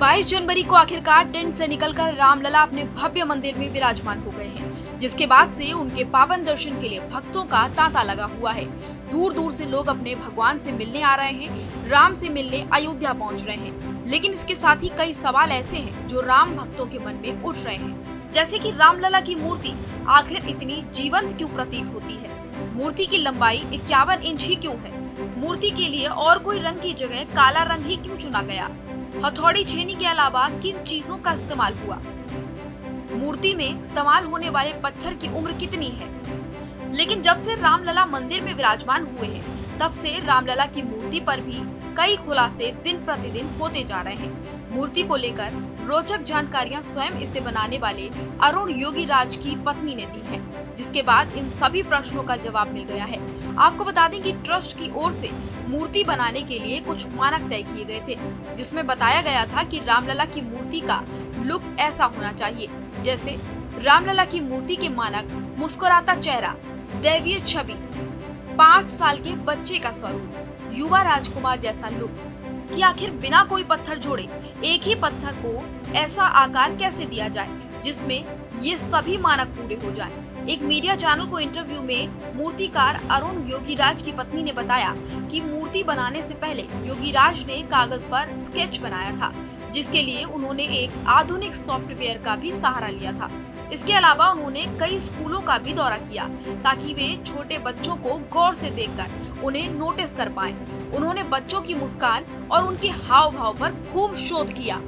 22 जनवरी को आखिरकार टेंट से निकलकर रामलला अपने भव्य मंदिर में विराजमान हो गए हैं, जिसके बाद से उनके पावन दर्शन के लिए भक्तों का तांता लगा हुआ है। दूर दूर से लोग अपने भगवान से मिलने आ रहे हैं, राम से मिलने अयोध्या पहुंच रहे हैं। लेकिन इसके साथ ही कई सवाल ऐसे हैं जो राम भक्तों के मन में उठ रहे हैं, जैसे कि रामलला की मूर्ति आखिर इतनी जीवंत क्यों प्रतीत होती है? मूर्ति की लंबाई 51 इंच ही क्यों है? मूर्ति के लिए और कोई रंग की जगह काला रंग ही क्यों चुना गया? हथौड़ी छेनी के अलावा किन चीजों का इस्तेमाल हुआ? मूर्ति में इस्तेमाल होने वाले पत्थर की उम्र कितनी है? लेकिन जब से रामलला मंदिर में विराजमान हुए हैं, तब से रामलला की मूर्ति पर भी कई खुलासे दिन प्रतिदिन होते जा रहे हैं। मूर्ति को लेकर रोचक जानकारियां स्वयं इसे बनाने वाले अरुण योगीराज की पत्नी ने दी है, जिसके बाद इन सभी प्रश्नों का जवाब मिल गया है। आपको बता दें कि ट्रस्ट की ओर से मूर्ति बनाने के लिए कुछ मानक तय किए गए थे, जिसमें बताया गया था कि रामलला की मूर्ति का लुक ऐसा होना चाहिए, जैसे रामलला की मूर्ति के मानक मुस्कुराता चेहरा, दैवीय छवि, 5 साल के बच्चे का स्वरूप, युवा राजकुमार जैसा लुक। कि आखिर बिना कोई पत्थर जोड़े एक ही पत्थर को ऐसा आकार कैसे दिया जाए जिसमें ये सभी मानक पूरे हो जाएं। एक मीडिया चैनल को इंटरव्यू में मूर्तिकार अरुण योगीराज की पत्नी ने बताया कि मूर्ति बनाने से पहले योगीराज ने कागज पर स्केच बनाया था, जिसके लिए उन्होंने एक आधुनिक सॉफ्टवेयर का भी सहारा लिया था। इसके अलावा उन्होंने कई स्कूलों का भी दौरा किया ताकि वे छोटे बच्चों को गौर से देखकर उन्हें नोटिस कर पाएं। उन्होंने बच्चों की मुस्कान और उनके हाव भाव पर खूब शोध किया,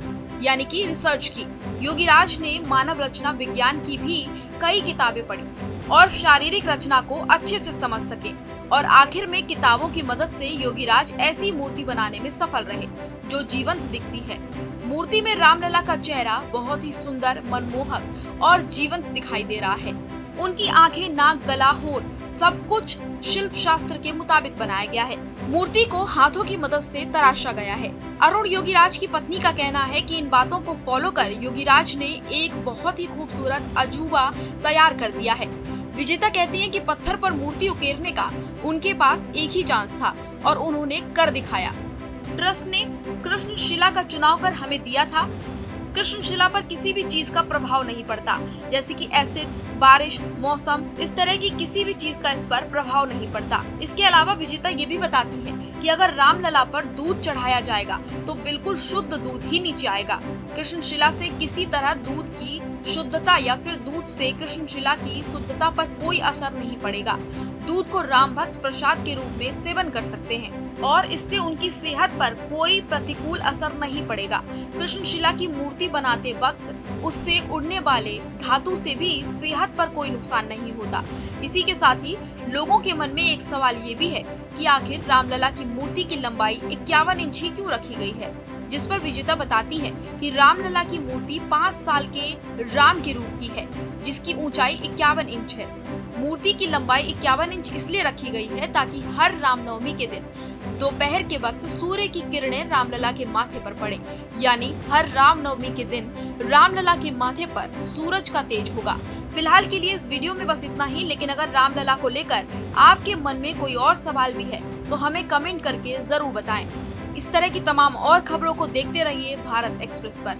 यानी कि रिसर्च की। योगीराज ने मानव रचना विज्ञान की भी कई किताबें पढ़ी और शारीरिक रचना को अच्छे से समझ सके, और आखिर में किताबों की मदद से योगीराज ऐसी मूर्ति बनाने में सफल रहे जो जीवंत दिखती है। मूर्ति में रामलला का चेहरा बहुत ही सुंदर, मनमोहक और जीवंत दिखाई दे रहा है। उनकी आंखें, नाक, गला, होठ सब कुछ शिल्प शास्त्र के मुताबिक बनाया गया है। मूर्ति को हाथों की मदद से तराशा गया है। अरुण योगीराज की पत्नी का कहना है कि इन बातों को फॉलो कर योगीराज ने एक बहुत ही खूबसूरत अजूबा तैयार कर दिया है। विजेता कहती हैं कि पत्थर पर मूर्ति उकेरने का उनके पास एक ही चांस था और उन्होंने कर दिखाया। ट्रस्ट ने कृष्णशिला का चुनाव कर हमें दिया था। कृष्णशिला पर किसी भी चीज का प्रभाव नहीं पड़ता, जैसे कि एसिड, बारिश, मौसम, इस तरह की किसी भी चीज का इस पर प्रभाव नहीं पड़ता। इसके अलावा विजेता ये भी बताती है कि अगर रामलला पर दूध चढ़ाया जाएगा तो बिल्कुल शुद्ध दूध ही नीचे आएगा। कृष्णशिला से किसी तरह दूध की शुद्धता या फिर दूध से कृष्णशिला की शुद्धता पर कोई असर नहीं पड़ेगा। दूध को राम भक्त प्रसाद के रूप में सेवन कर सकते हैं और इससे उनकी सेहत पर कोई प्रतिकूल असर नहीं पड़ेगा। कृष्णशिला की मूर्ति बनाते वक्त उससे उड़ने वाले धातु से भी सेहत पर कोई नुकसान नहीं होता। इसी के साथ ही लोगों के मन में एक सवाल ये भी है कि आखिर रामलला की मूर्ति की लंबाई 51 इंच ही क्यों रखी गई है, जिस पर विजेता बताती है कि रामलला की मूर्ति 5 साल के राम के रूप की है, जिसकी ऊंचाई 51 इंच है। मूर्ति की लंबाई 51 इंच इसलिए रखी गई है ताकि हर रामनवमी के दिन दोपहर के वक्त सूर्य की किरणें रामलला के माथे पर पड़े, यानी हर रामनवमी के दिन रामलला के माथे पर सूरज का तेज होगा। फिलहाल के लिए इस वीडियो में बस इतना ही, लेकिन अगर रामलला को लेकर आपके मन में कोई और सवाल भी है तो हमें कमेंट करके जरूर बताएं। इस तरह की तमाम और खबरों को देखते रहिए भारत एक्सप्रेस पर।